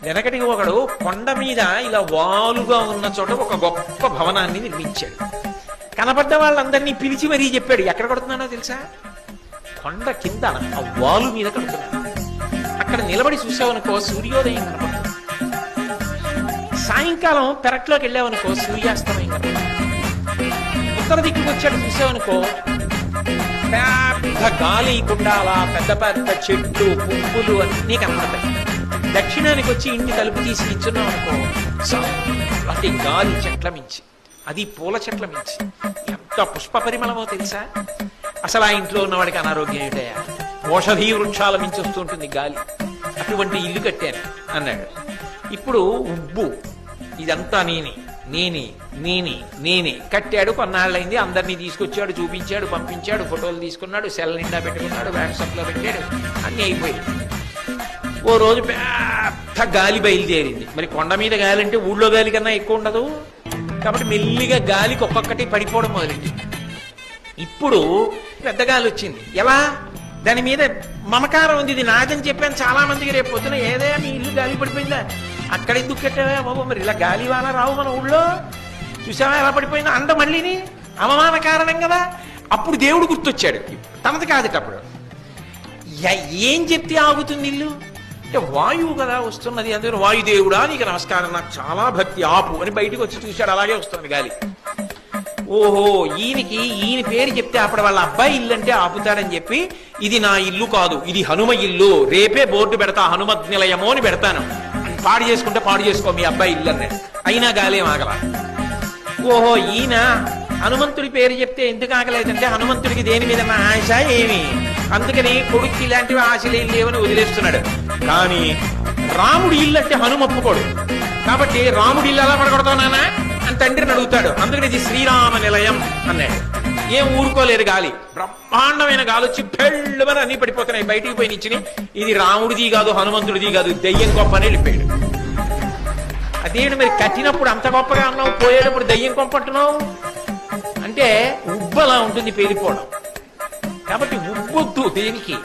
వెనకటి ఒకడు కొండ మీద ఇలా వాలుగా ఉన్న చోట ఒక గొప్ప భవనాన్ని నిర్మించాడు. కనపడ్డ వాళ్ళందరినీ పిలిచి మరీ చెప్పాడు, ఎక్కడ కడుతున్నానో తెలుసా? కొండ కింద ఆ వాలు మీద కడుతున్నాడు. అక్కడ నిలబడి చూసావనుకో సూర్యోదయం కనపడుతుంది. సాయంకాలం పెరట్లోకి వెళ్ళావనుకో సూర్యాస్తమయం కనపడుతుంది. ఉత్తర దిక్కుకు వచ్చాడు చూసావనుకో పెద్ద గాలి కుండాల పెద్ద పెద్ద చెట్లు పువ్వులు అన్నీ కనపడతాయి. దక్షిణానికి వచ్చి ఇంటి తలుపు తీసి ఇచ్చున్నాం అనుకో చల్లటి గాలి చెట్ల మించి, అది పూల చెట్ల మించి ఎంత పుష్ప పరిమళమో తెలుసా? అసలు ఆ ఇంట్లో ఉన్నవాడికి అనారోగ్యం ఏమిటయా? ఔషధీ వృక్షాల మించి వస్తుంటుంది గాలి. అటువంటి ఇల్లు కట్టాను అన్నాడు. ఇప్పుడు ఉబ్బు ఇదంతా నేనే నేనే నేనే నేనే కట్టాడు. కొన్నాళ్ళైంది, అందరినీ తీసుకొచ్చాడు, చూపించాడు, పంపించాడు, ఫోటోలు తీసుకున్నాడు, సెల్ నిండా పెట్టుకున్నాడు, వాట్సాప్ లో పెట్టాడు, అన్నీ అయిపోయాయి. ఓ రోజు పెద్ద గాలి బయలుదేరింది. మరి కొండ మీద గాలి అంటే ఊళ్ళో గాలి కన్నా ఎక్కువ ఉండదు కాబట్టి మెల్లిగా గాలికి ఒక్కొక్కటి పడిపోవడం మొదలెట్టింది. ఇప్పుడు పెద్ద గాలి వచ్చింది. ఎలా? దాని మీద మమకారం ఉంది, ఇది నాదని చెప్పాను చాలా మందికి. రేపు పొద్దున ఏదే మీ ఇల్లు గాలి పడిపోయిందా, అక్కడ ఎందుకు కట్టావా బాబు? మరి ఇలా గాలి వాన రావు మన ఊళ్ళో, చూసావా ఎలా పడిపోయిందా అంట. మళ్ళీని అవమాన కారణం కదా. అప్పుడు దేవుడు గుర్తొచ్చాడు, తనది కాదట. అప్పుడు ఏం చెప్తే ఆగుతుంది ఇల్లు అంటే వాయువు కదా వస్తున్నది. అందుకని వాయుదేవుడా నీకు నమస్కారం, నాకు చాలా భక్తి, ఆపు అని బయటకు వచ్చి చూశాడు. అలాగే వస్తుంది గాలి. ఓహో ఈయన పేరు చెప్తే అప్పుడు వాళ్ళ అబ్బాయి ఇల్లు అంటే ఆపుతాడని చెప్పి, ఇది నా ఇల్లు కాదు, ఇది హనుమ ఇల్లు, రేపే బోర్డు పెడతా, హనుమత్ నిలయమో అని పెడతాను, పాడు చేసుకుంటే పాడు చేసుకో మీ అబ్బాయి ఇల్లు అన్నాడు. అయినా గాలేం ఆగల. ఓహో ఈయన హనుమంతుడి పేరు చెప్తే ఎందుకు ఆగలేదంటే హనుమంతుడికి దేని మీద ఆశ ఏమి, అందుకని కొడుక్కి ఇలాంటివి ఆశలు ఏం లేవని వదిలేస్తున్నాడు. కానీ రాముడి ఇల్లు అంటే హనుమ ఒప్పుకోడు కాబట్టి రాముడి ఇల్లు ఎలా పడగొడతానా అని తండ్రిని అడుగుతాడు. అందుకని ఇది శ్రీరామ నిలయం అన్నాడు. ఏం ఊరుకోలేదు గాలి, బ్రహ్మాండమైన గాలి వచ్చి పెళ్ళమని అన్ని పడిపోతున్నాయి. బయటికి పోయి నిచ్చిన ఇది రాముడిది కాదు, హనుమంతుడిది కాదు, దెయ్యం గొప్ప అని వెళ్ళిపోయాడు. అదేంటి మరి కట్టినప్పుడు అంత గొప్పగా అన్నావు, పోయేటప్పుడు దెయ్యం గొప్ప అంటున్నావు అంటే ఉబ్బలా ఉంటుంది పేలిపోవడం. కాబట్టి ఉబ్బొద్దు దేనికి.